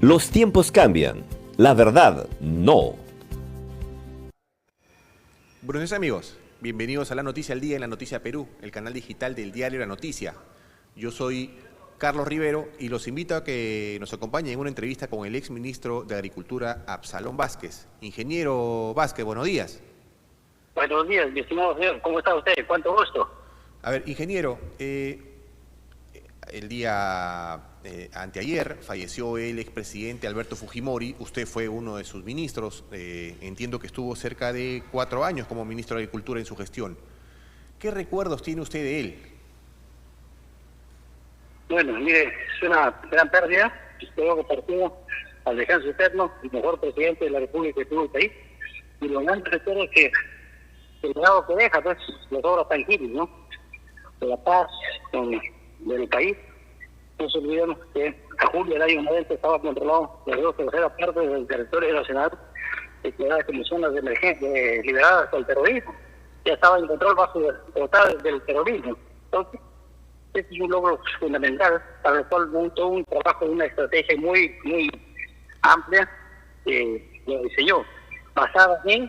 Los tiempos cambian, la verdad no. Buenos días amigos, bienvenidos a La Noticia al Día en La Noticia Perú, el canal digital del diario La Noticia. Yo soy Carlos Rivero y los invito a que nos acompañen en una entrevista con el exministro de Agricultura, Absalón Vázquez. Ingeniero Vázquez, buenos días. Buenos días, mi estimado señor. ¿Cómo está usted? Cuánto gusto. A ver, ingeniero, el día anteayer falleció el expresidente Alberto Fujimori. Usted fue uno de sus ministros. Entiendo que estuvo cerca de 4 años como ministro de Agricultura en su gestión. ¿Qué recuerdos tiene usted de él? Bueno, mire, es una gran pérdida. Espero que partió al descanso eterno, el mejor presidente de la República que tuvo el país. Y lo más recuerdo es que el legado que deja, pues, las obras tangibles, ¿no? De la paz del país. No se olvidemos que a julio del año 90 estaba controlado las 2/3 partes del territorio nacional, declaradas como zonas de emergencia liberadas del terrorismo. Ya estaba en control bajo total del terrorismo. Entonces, este es un logro fundamental para el cual todo un trabajo, una estrategia muy amplia lo diseñó, basada en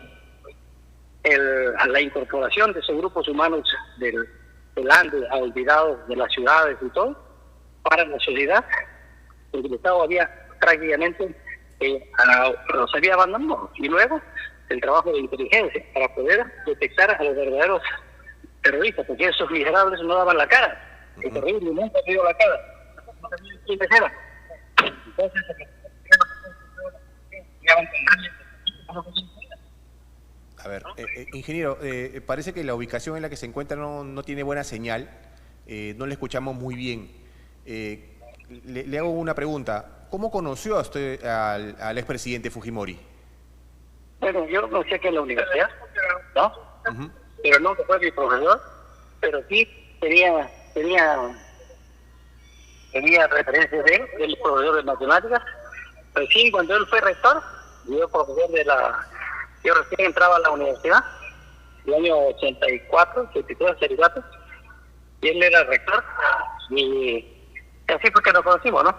la incorporación de esos grupos humanos del Andes olvidados de las ciudades y todo, para la sociedad, porque el Estado había prácticamente los había abandonado. Y luego el trabajo de inteligencia para poder detectar a los verdaderos terroristas, porque esos miserables no daban la cara. El terrorismo nunca dio la cara. No sabían quiénes eran. Entonces, a ver, ingeniero, parece que la ubicación en la que se encuentra no tiene buena señal. No le escuchamos muy bien. Le hago una pregunta. ¿Cómo conoció a usted al expresidente Fujimori? Bueno, yo lo conocí aquí en la universidad, ¿no? Pero no fue mi profesor, pero sí tenía referencias de él, el profesor de matemáticas. Recién cuando él fue rector, yo recién entraba a la universidad, el año 84, 83, 84, y él era rector, y así fue que nos conocimos, ¿no?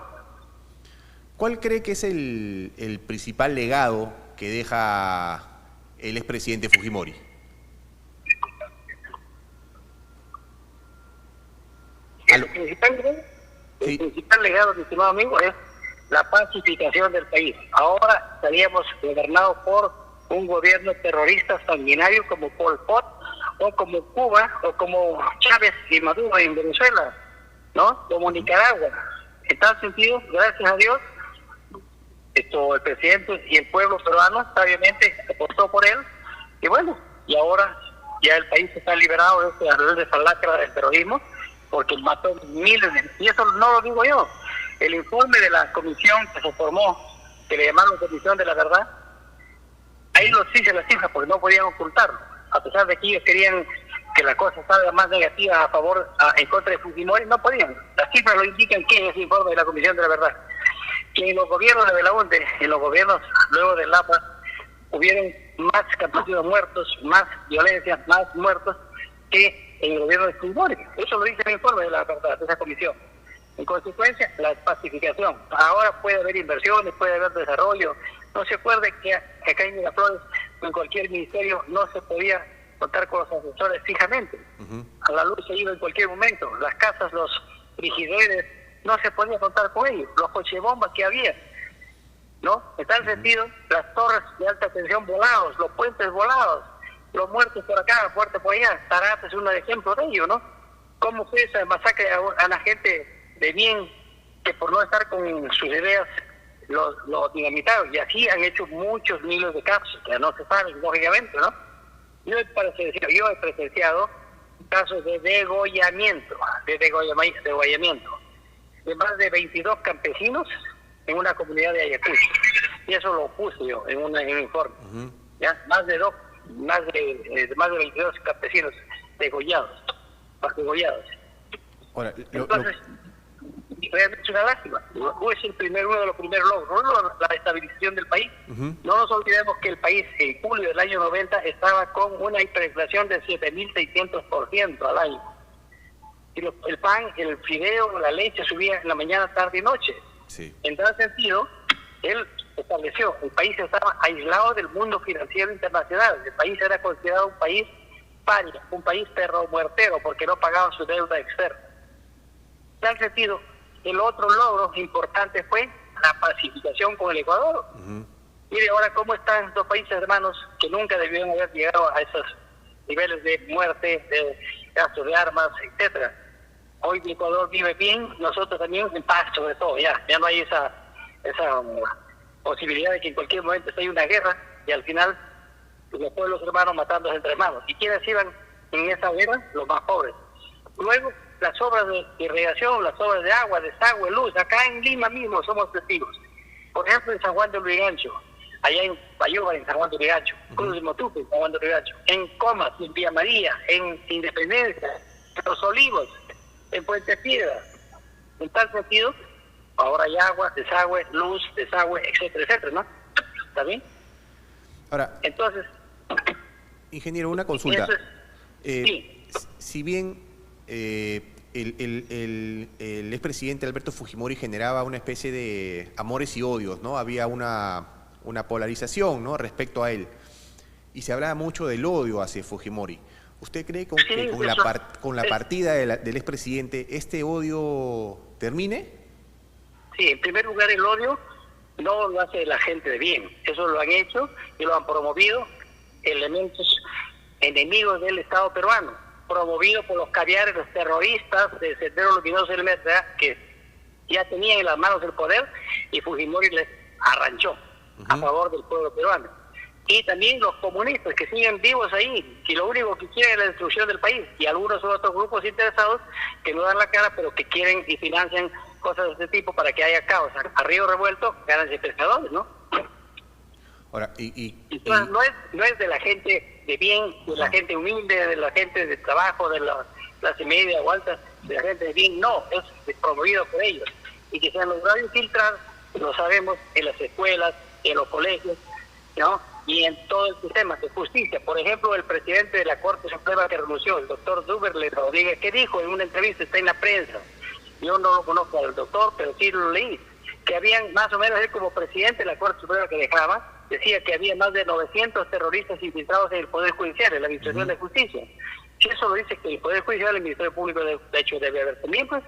¿Cuál cree que es el principal legado que deja el expresidente Fujimori? El principal legado, mi estimado amigo, es la pacificación del país. Ahora estaríamos gobernados por un gobierno terrorista sanguinario como Pol Pot, o como Cuba, o como Chávez y Maduro en Venezuela, ¿no? Como Nicaragua. En tal sentido, gracias a Dios, el presidente y el pueblo peruano sabiamente apostó por él, y bueno, y ahora ya el país está liberado de esa lacra del terrorismo, porque mató miles y eso no lo digo yo. El informe de la comisión que se formó, que le llamaron Comisión de la Verdad, ahí los dice las cifras porque no podían ocultarlo, a pesar de que ellos querían que la cosa salga más negativa en contra de Fujimori, no podían. Las cifras lo indican que en ese informe de la Comisión de la Verdad, que en los gobiernos de Belaúnde, en los gobiernos luego de Lapa, hubieron más campesinos muertos, más violencia, más muertos que en el gobierno de Fujimori. Eso lo dice el informe de la Verdad, de esa comisión. En consecuencia, la pacificación. Ahora puede haber inversiones, puede haber desarrollo. No se acuerde que acá en Miraflores, en cualquier ministerio, no se podía contar con los asesores fijamente. A la luz se iba en cualquier momento. Las casas, los frigideres, no se podía contar con ellos. Los cochebombas que había, ¿no? En tal sentido, las torres de alta tensión volados, los puentes volados, los muertos por acá, muertos por allá. Tarata es un ejemplo de ello, ¿no? ¿Cómo fue esa masacre a la gente de bien que por no estar con sus ideas los dinamitaron? Y así han hecho muchos miles de casos, que no se saben, lógicamente, ¿no? Yo he presenciado casos de degollamiento de más de 22 campesinos en una comunidad de Ayacucho. Y eso lo puse yo en un informe. ¿Ya? Más de 22 campesinos degollados. Ahora, entonces, realmente es una lástima. Es uno de los primeros logros, ¿no? La estabilización del país. No nos olvidemos que el país en julio del año 90 estaba con una hiperinflación de 7.600% al año. Y el pan, el fideo, la leche subía en la mañana, tarde y noche. Sí. En tal sentido, él estableció, el país estaba aislado del mundo financiero internacional, el país era considerado un país paria, un país perro muertero, porque no pagaba su deuda externa. En tal sentido, el otro logro importante fue la pacificación con el Ecuador. Mire ahora cómo están dos países hermanos que nunca debieron haber llegado a esos niveles de muerte, de gasto de armas, etcétera. Hoy el Ecuador vive bien, nosotros también en paz, sobre todo, ya no hay esa posibilidad de que en cualquier momento esté una guerra y al final los pueblos hermanos matándose entre hermanos. ¿Y quiénes iban en esa guerra? Los más pobres. Luego, las obras de irrigación, las obras de agua, desagüe, luz, acá en Lima mismo somos testigos. Por ejemplo, en San Juan de Lurigancho, allá en Bayóvar, en San Juan de Lurigancho, Cruz de Motupe, en San Juan de Lurigancho, en Comas, en Villa María, en Independencia, en Los Olivos, en Puente Piedra. En tal sentido, ahora hay agua, desagüe, luz, desagüe, etcétera, etcétera, ¿no? ¿Está bien? Ahora, entonces, ingeniero, una consulta. Sí. Si bien el expresidente Alberto Fujimori generaba una especie de amores y odios, ¿no? Había una polarización, ¿no?, respecto a él. Y se hablaba mucho del odio hacia Fujimori. ¿Usted cree que con la partida del expresidente este odio termine? Sí, en primer lugar el odio no lo hace la gente de bien. Eso lo han hecho y lo han promovido elementos enemigos del Estado peruano, promovido por los caviares, los terroristas de Sendero Luminoso del Meta, que ya tenían en las manos el poder y Fujimori les arranchó a favor del pueblo peruano. Y también los comunistas que siguen vivos ahí, que lo único que quieren es la destrucción del país, y algunos otros grupos interesados que no dan la cara, pero que quieren y financian cosas de este tipo para que haya caos. A río revuelto, ganancias pescadores, ¿no? Ahora, entonces, no es de la gente de bien, de la gente humilde, de la gente de trabajo, de la clase media o alta, de la gente de bien, no, es promovido por ellos. Y que se han logrado infiltrar, lo sabemos, en las escuelas, en los colegios, ¿no?, y en todo el sistema de justicia. Por ejemplo, el presidente de la Corte Suprema que renunció, el doctor Duberle Rodríguez, que dijo en una entrevista, está en la prensa, yo no lo conozco al doctor, pero sí lo leí, que habían más o menos, él como presidente de la Corte Suprema que dejaba, decía que había más de 900 terroristas infiltrados en el Poder Judicial, en la Administración de Justicia. Si eso lo dice que el Poder Judicial, el Ministerio Público, de hecho, debe haber también, pues.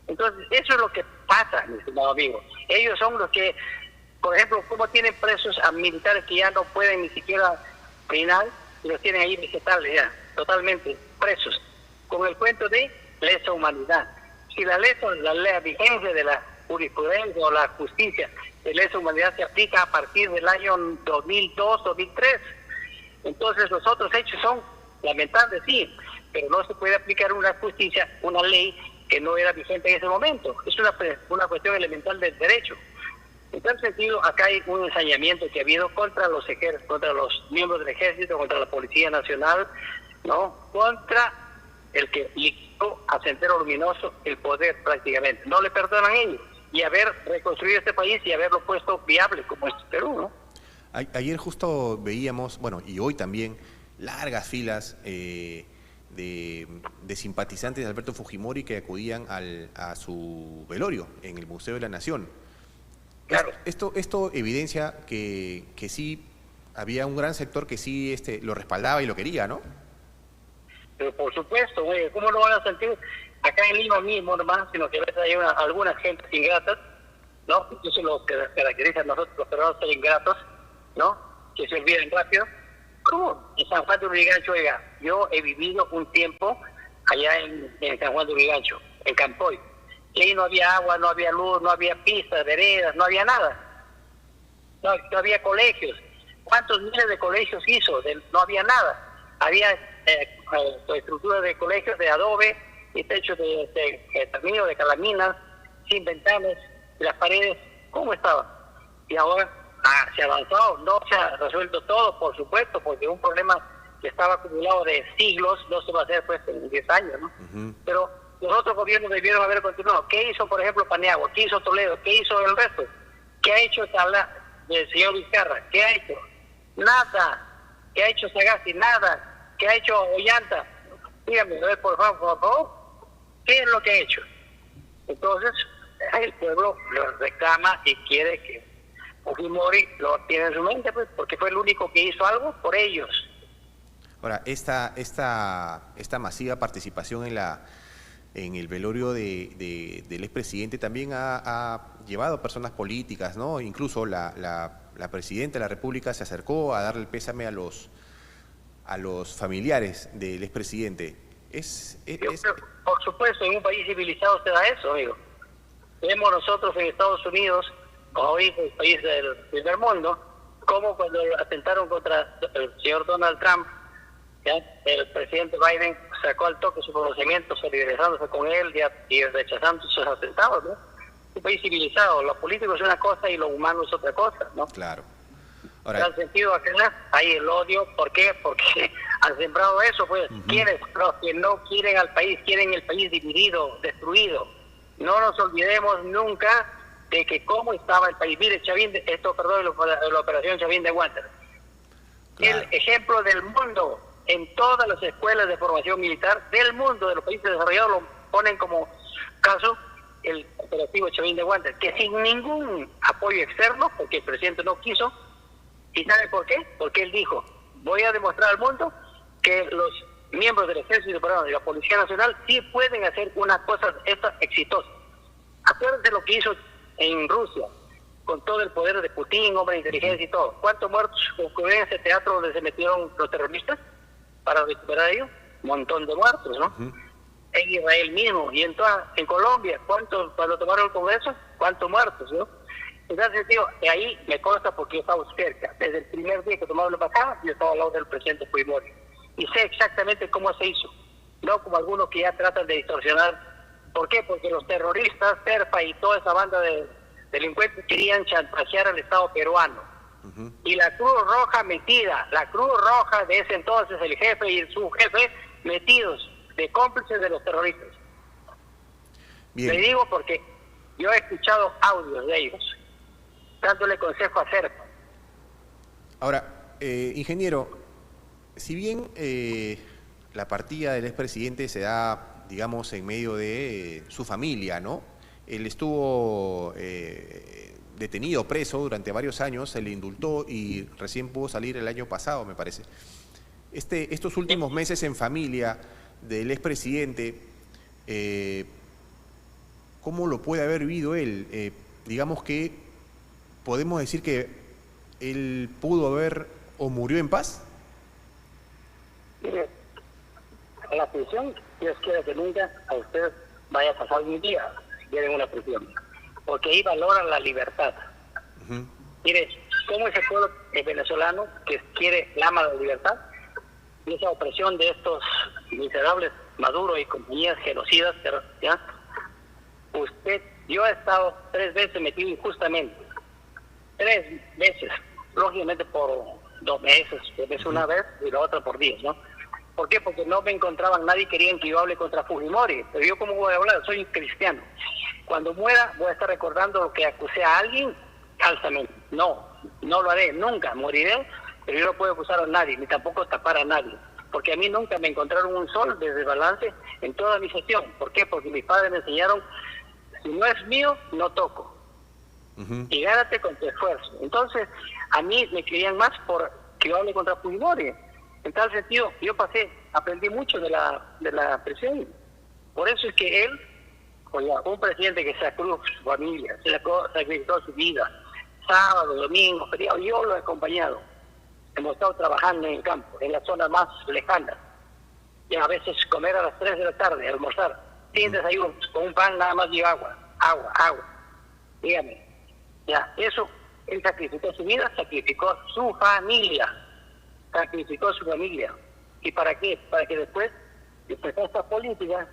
Entonces, eso es lo que pasa, mi estimado amigo. Ellos son los que, por ejemplo, como tienen presos a militares que ya no pueden ni siquiera reinar, y los tienen ahí vegetales ya, totalmente presos, con el cuento de lesa humanidad. Si la vigencia de la jurisprudencia o la justicia de lesa humanidad se aplica a partir del año 2002, 2003, entonces los otros hechos son lamentables, sí, pero no se puede aplicar una justicia, una ley que no era vigente en ese momento. Es una cuestión elemental del derecho. En tal sentido, acá hay un ensañamiento que ha habido contra los miembros del ejército, contra la Policía Nacional, ¿no?, contra el que liquidó a Sendero Luminoso el poder prácticamente. No le perdonan ellos. Y haber reconstruido este país y haberlo puesto viable como es Perú, ¿no? Ayer justo veíamos, bueno, y hoy también, largas filas de simpatizantes de Alberto Fujimori que acudían a su velorio en el Museo de la Nación. Claro. Esto evidencia que sí había un gran sector que sí lo respaldaba y lo quería, ¿no? Pero por supuesto, ¿cómo no van a sentir acá en Lima mismo nomás, sino que a veces hay algunas gentes ingratas, ¿no? Eso es lo que caracteriza a nosotros los peruanos, ser ingratos, ¿no?, que se olviden rápido. ¿Cómo? En San Juan de Lurigancho, oiga, yo he vivido un tiempo allá en San Juan de Lurigancho, en Campoy, y ahí no había agua, no había luz, no había pistas, veredas, no había nada. No había colegios. ¿Cuántos miles de colegios hizo? No había nada. Había estructuras de colegios de adobe y techos de termino de calaminas, sin ventanas, y las paredes, ¿cómo estaban? Y ahora se ha avanzado, no se ha resuelto todo, por supuesto, porque un problema que estaba acumulado de siglos no se va a hacer pues en 10 años, ¿no? Pero los otros gobiernos debieron haber continuado. ¿Qué hizo, por ejemplo, Paniagua? ¿Qué hizo Toledo? ¿Qué hizo el resto? ¿Qué ha hecho el señor Vizcarra? ¿Qué ha hecho? Nada. ¿Qué ha hecho Sagasti? Nada. ¿Qué ha hecho Ollanta? Dígame, por favor, ¿qué es lo que ha hecho? Entonces, el pueblo lo reclama y quiere que Fujimori lo tiene en su mente, pues, porque fue el único que hizo algo por ellos. Ahora, esta masiva participación en el velorio del expresidente también ha llevado a personas políticas, ¿no? Incluso la presidenta de la República se acercó a darle el pésame a los familiares del expresidente. Por supuesto, en un país civilizado se da eso, amigo. Vemos nosotros en Estados Unidos, hoy el país del primer mundo, como cuando atentaron contra el señor Donald Trump, ¿ya? El presidente Biden sacó al toque su conocimiento, solidarizándose con él y rechazando sus atentados, ¿no? Un país civilizado, lo político es una cosa y lo humano es otra cosa, ¿no? Claro. Ahora, en sentido acá hay el odio. ¿Por qué? Porque han sembrado eso, pues. ¿Quiénes? Los que no quieren al país, quieren el país dividido, destruido. No nos olvidemos nunca de que cómo estaba el país. Mire, la operación Chavín de Guantes. Claro. El ejemplo del mundo, en todas las escuelas de formación militar del mundo, de los países desarrollados, lo ponen como caso el operativo Chavín de Guantes, que sin ningún apoyo externo, porque el presidente no quiso. ¿Y sabe por qué? Porque él dijo, voy a demostrar al mundo que los miembros del Ejército Peruano y la Policía Nacional sí pueden hacer una cosa exitosa. Acuérdense lo que hizo en Rusia, con todo el poder de Putin, hombre de inteligencia y todo. ¿Cuántos muertos ocurrieron en ese teatro donde se metieron los terroristas para recuperar a ellos? Un montón de muertos, ¿no? En Israel mismo y en Colombia, ¿cuántos cuando tomaron el Congreso? ¿Cuántos muertos, no? Entonces, tío, ahí me consta porque yo estaba cerca. Desde el primer día que tomaron la embajada, yo estaba al lado del presidente Fujimori. Y sé exactamente cómo se hizo. No como algunos que ya tratan de distorsionar. ¿Por qué? Porque los terroristas, Serpa y toda esa banda de delincuentes querían chantajear al Estado peruano. Y la Cruz Roja metida, la Cruz Roja de ese entonces, el jefe y su jefe, metidos de cómplices de los terroristas. Bien. Le digo porque yo he escuchado audios de ellos dándole consejo a Serpa. Ahora, ingeniero, si bien la partida del expresidente se da, digamos, en medio de su familia, ¿no? Él estuvo detenido, preso durante varios años, se le indultó y recién pudo salir el año pasado, me parece. Estos últimos meses en familia del expresidente, ¿cómo lo puede haber vivido él? Digamos que podemos decir que él pudo haber o murió en paz. Mire, la prisión, Dios quiera que nunca a usted vaya a pasar un día si quieren una prisión, porque ahí valoran la libertad. Mire, ¿cómo es el pueblo venezolano que ama la libertad? Y esa opresión de estos miserables Maduro y compañías genocidas, ¿ya? Yo he estado 3 veces metido injustamente, 3 veces, lógicamente por 2 meses, una vez y la otra por 10, ¿no? ¿Por qué? Porque no me encontraban, nadie quería que yo hable contra Fujimori, pero yo ¿cómo voy a hablar? Soy cristiano. Cuando muera voy a estar recordando lo que acusé a alguien falsamente. No lo haré, nunca moriré, pero yo no puedo acusar a nadie, ni tampoco tapar a nadie, porque a mí nunca me encontraron un sol desde balance en toda mi gestión. ¿Por qué? Porque mis padres me enseñaron, si no es mío, no toco. Y gánate con tu esfuerzo. Entonces, a mí me querían más por que yo hable contra Fujimori. En tal sentido, yo aprendí mucho de la presión. Por eso es que él, un presidente que sacrificó su familia, sacrificó su vida, sábado, domingo, feriado, yo lo he acompañado. Hemos estado trabajando en el campo, en la zona más lejana. Y a veces comer a las 3 de la tarde, almorzar, sin desayuno, con un pan nada más y agua. Dígame. Ya, eso, él sacrificó su vida, sacrificó su familia. ¿Y para qué? Para que después de esta política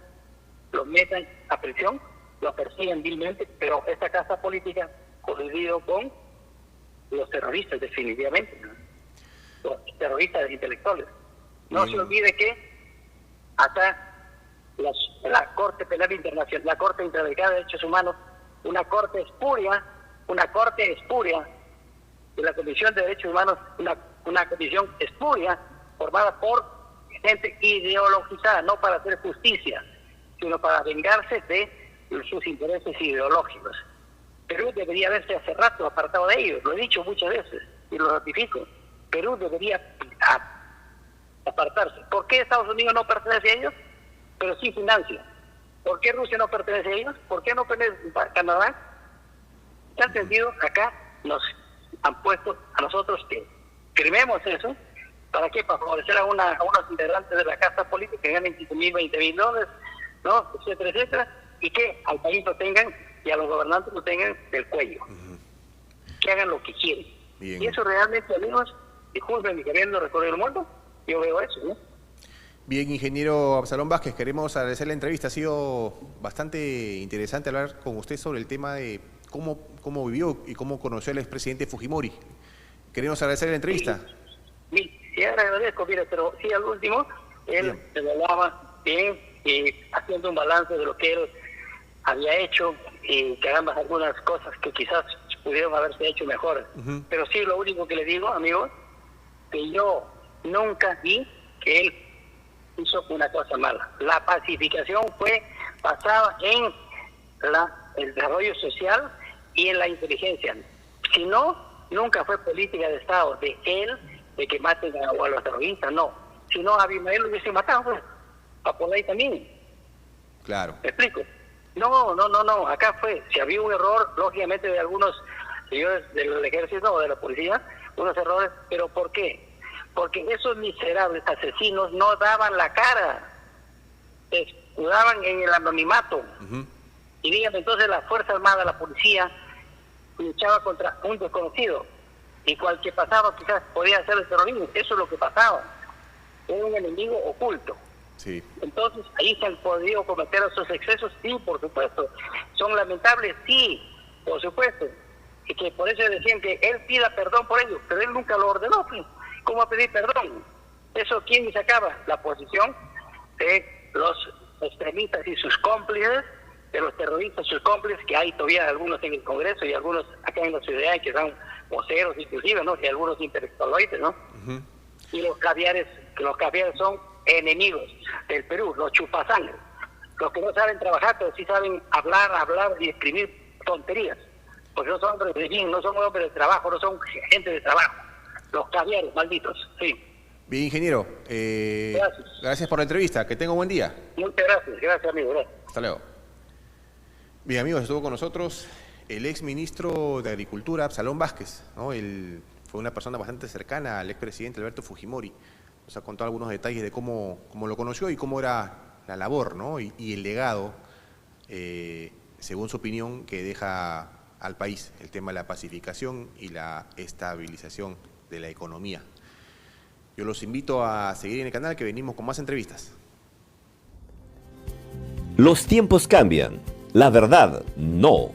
lo metan a prisión, lo persiguen vilmente, pero esta casa política coludido con los terroristas, definitivamente, ¿no? Los terroristas intelectuales. No se olvide que acá la Corte Penal Internacional, la Corte Interamericana de Derechos Humanos, una corte espuria de la Comisión de Derechos Humanos, una comisión espuria formada por gente ideologizada, no para hacer justicia, sino para vengarse de sus intereses ideológicos. Perú debería haberse hace rato apartado de ellos, lo he dicho muchas veces y lo ratifico. Perú debería apartarse. ¿Por qué Estados Unidos no pertenece a ellos? Pero sí financia. ¿Por qué Rusia no pertenece a ellos? ¿Por qué no pertenece a Canadá? En tal sentido, acá nos han puesto a nosotros que firmemos eso. ¿Para qué? Para favorecer a unos integrantes de la casta política que ganen 15.000, 20.000 dólares, ¿no? Etcétera, etcétera. Y que al país lo tengan y a los gobernantes lo tengan del cuello. Que hagan lo que quieren. Bien. Y eso realmente, amigos, disculpen, queriendo recorrer el mundo, yo veo eso, ¿no? Bien, ingeniero Absalón Vázquez, queremos agradecer la entrevista. Ha sido bastante interesante hablar con usted sobre el tema de cómo vivió y cómo conoció al expresidente Fujimori. Queremos agradecer la entrevista. Sí, agradezco, mire, pero sí, al último, él se hablaba bien, haciendo un balance de lo que él había hecho, y que hagamos algunas cosas que quizás pudieron haberse hecho mejor. Pero sí, lo único que le digo, amigos, que yo nunca vi que él hizo una cosa mala. La pacificación fue basada en el desarrollo social y en la inteligencia. Si no, nunca fue política de Estado de él, de que maten a los terroristas, no. Si no, a Abimael lo hubiese matado, pues. A por ahí también. Claro. ¿Me explico? No. Acá fue, si había un error, lógicamente, de algunos señores del ejército o de la policía, unos errores, pero ¿por qué? Porque esos miserables asesinos no daban la cara, se escudaban en el anonimato. Y dígame, entonces la Fuerza Armada, la policía, luchaba contra un desconocido, y cualquier pasaba quizás podía hacer el terrorismo. Eso es lo que pasaba, era un enemigo oculto. Sí. Entonces ahí se han podido cometer esos excesos, sí, por supuesto. Son lamentables, sí, por supuesto. Y que por eso decían que él pida perdón por ello, pero él nunca lo ordenó, pues. ¿Cómo va a pedir perdón? Eso, ¿quién sacaba? La posición de los extremistas y sus cómplices, de los terroristas, sus cómplices, que hay todavía algunos en el Congreso y algunos acá en la ciudad que son voceros inclusive, ¿no? Y algunos intelectualoides, ¿no? Y los caviares, que los caviares son enemigos del Perú, los chupasangres, los que no saben trabajar, pero sí saben hablar y escribir tonterías, porque no son hombres de bien, no son hombres de trabajo, no son gente de trabajo, los caviares malditos, sí. Bien, ingeniero, gracias por la entrevista, que tenga un buen día. Muchas gracias amigo, gracias. Hasta luego. Bien, amigos, estuvo con nosotros el ex ministro de Agricultura, Absalón Vázquez, ¿no? Él fue una persona bastante cercana al expresidente Alberto Fujimori. Nos ha contado algunos detalles de cómo lo conoció y cómo era la labor, ¿no? y el legado, según su opinión, que deja al país el tema de la pacificación y la estabilización de la economía. Yo los invito a seguir en el canal, que venimos con más entrevistas. Los tiempos cambian, la verdad no.